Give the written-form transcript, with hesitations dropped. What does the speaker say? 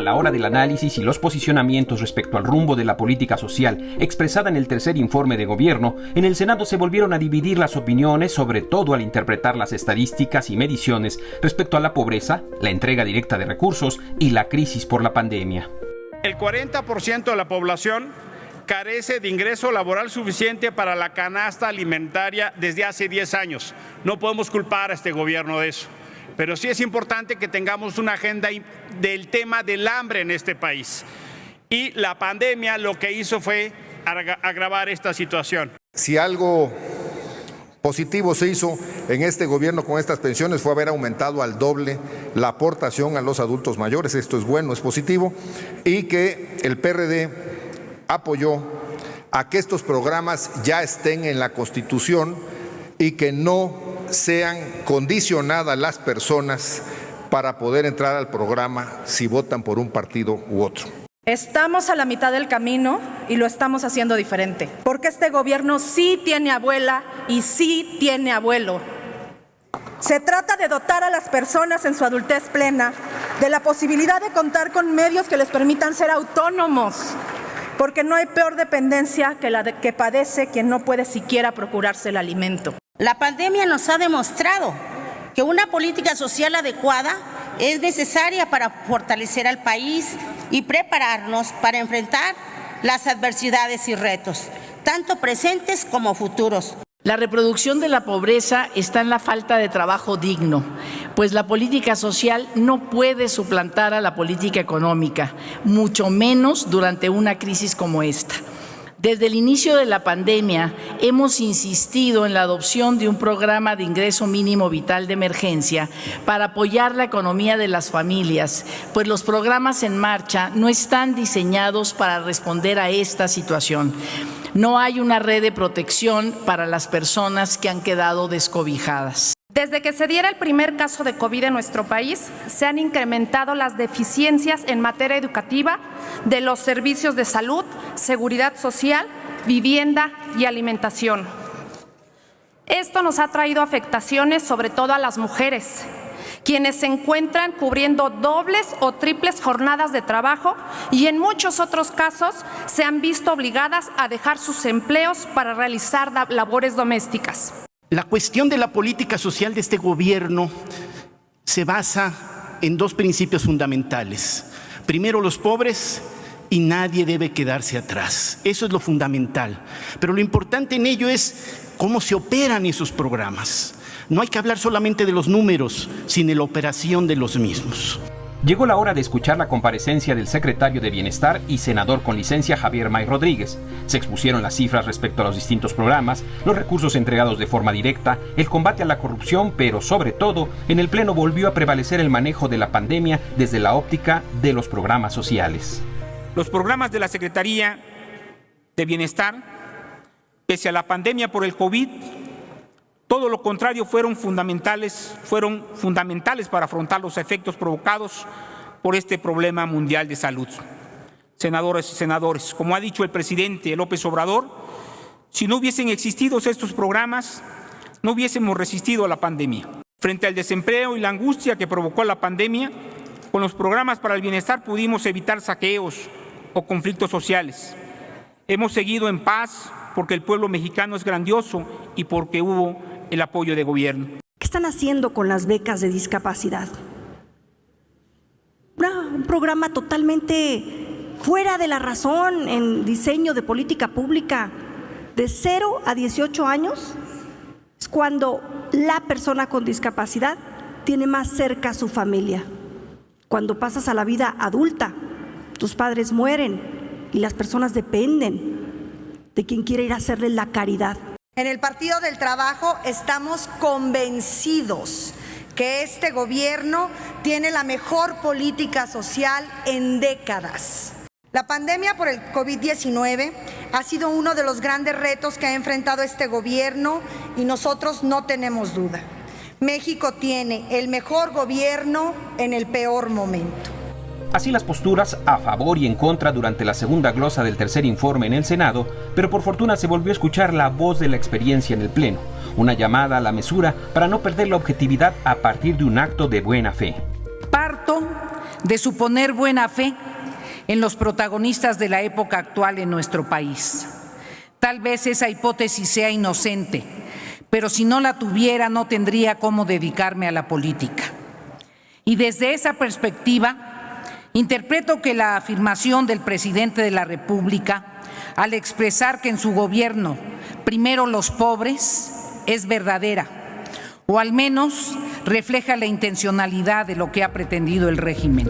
A la hora del análisis y los posicionamientos respecto al rumbo de la política social expresada en el tercer informe de gobierno, en el Senado se volvieron a dividir las opiniones, sobre todo al interpretar las estadísticas y mediciones respecto a la pobreza, la entrega directa de recursos y la crisis por la pandemia. El 40% de la población carece de ingreso laboral suficiente para la canasta alimentaria desde hace 10 años. No podemos culpar a este gobierno de eso. Pero sí es importante que tengamos una agenda del tema del hambre en este país. Y la pandemia lo que hizo fue agravar esta situación. Si algo positivo se hizo en este gobierno con estas pensiones fue haber aumentado al doble la aportación a los adultos mayores. Esto es bueno, es positivo. Y que el PRD apoyó a que estos programas ya estén en la Constitución y que no sean condicionadas las personas para poder entrar al programa si votan por un partido u otro. Estamos a la mitad del camino y lo estamos haciendo diferente, porque este gobierno sí tiene abuela y sí tiene abuelo. Se trata de dotar a las personas en su adultez plena de la posibilidad de contar con medios que les permitan ser autónomos, porque no hay peor dependencia que la que padece quien no puede siquiera procurarse el alimento. La pandemia nos ha demostrado que una política social adecuada es necesaria para fortalecer al país y prepararnos para enfrentar las adversidades y retos, tanto presentes como futuros. La reproducción de la pobreza está en la falta de trabajo digno, pues la política social no puede suplantar a la política económica, mucho menos durante una crisis como esta. Desde el inicio de la pandemia hemos insistido en la adopción de un programa de ingreso mínimo vital de emergencia para apoyar la economía de las familias, pues los programas en marcha no están diseñados para responder a esta situación. No hay una red de protección para las personas que han quedado descobijadas. Desde que se diera el primer caso de COVID en nuestro país, se han incrementado las deficiencias en materia educativa de los servicios de salud, seguridad social, vivienda y alimentación. Esto nos ha traído afectaciones sobre todo a las mujeres, quienes se encuentran cubriendo dobles o triples jornadas de trabajo y en muchos otros casos se han visto obligadas a dejar sus empleos para realizar labores domésticas. La cuestión de la política social de este gobierno se basa en dos principios fundamentales. Primero, los pobres y nadie debe quedarse atrás. Eso es lo fundamental. Pero lo importante en ello es cómo se operan esos programas. No hay que hablar solamente de los números, sino de la operación de los mismos. Llegó la hora de escuchar la comparecencia del secretario de Bienestar y senador con licencia Javier May Rodríguez. Se expusieron las cifras respecto a los distintos programas, los recursos entregados de forma directa, el combate a la corrupción, pero sobre todo, en el Pleno volvió a prevalecer el manejo de la pandemia desde la óptica de los programas sociales. Los programas de la Secretaría de Bienestar, pese a la pandemia por el COVID, todo lo contrario, fueron fundamentales para afrontar los efectos provocados por este problema mundial de salud. Senadoras y senadores, como ha dicho el presidente López Obrador, si no hubiesen existido estos programas, no hubiésemos resistido a la pandemia. Frente al desempleo y la angustia que provocó la pandemia, con los programas para el bienestar pudimos evitar saqueos o conflictos sociales. Hemos seguido en paz porque el pueblo mexicano es grandioso y porque hubo el apoyo de gobierno. ¿Qué están haciendo con las becas de discapacidad? Un programa totalmente fuera de la razón en diseño de política pública. De 0 a 18 años es cuando la persona con discapacidad tiene más cerca a su familia. Cuando pasas a la vida adulta, tus padres mueren y las personas dependen de quien quiere ir a hacerles la caridad. En el Partido del Trabajo estamos convencidos que este gobierno tiene la mejor política social en décadas. La pandemia por el COVID-19 ha sido uno de los grandes retos que ha enfrentado este gobierno y nosotros no tenemos duda. México tiene el mejor gobierno en el peor momento. Así las posturas a favor y en contra durante la segunda glosa del tercer informe en el Senado, pero por fortuna se volvió a escuchar la voz de la experiencia en el Pleno, una llamada a la mesura para no perder la objetividad a partir de un acto de buena fe. Parto de suponer buena fe en los protagonistas de la época actual en nuestro país. Tal vez esa hipótesis sea inocente, pero si no la tuviera no tendría cómo dedicarme a la política. Y desde esa perspectiva, interpreto que la afirmación del presidente de la República, al expresar que en su gobierno primero los pobres, es verdadera, o al menos refleja la intencionalidad de lo que ha pretendido el régimen.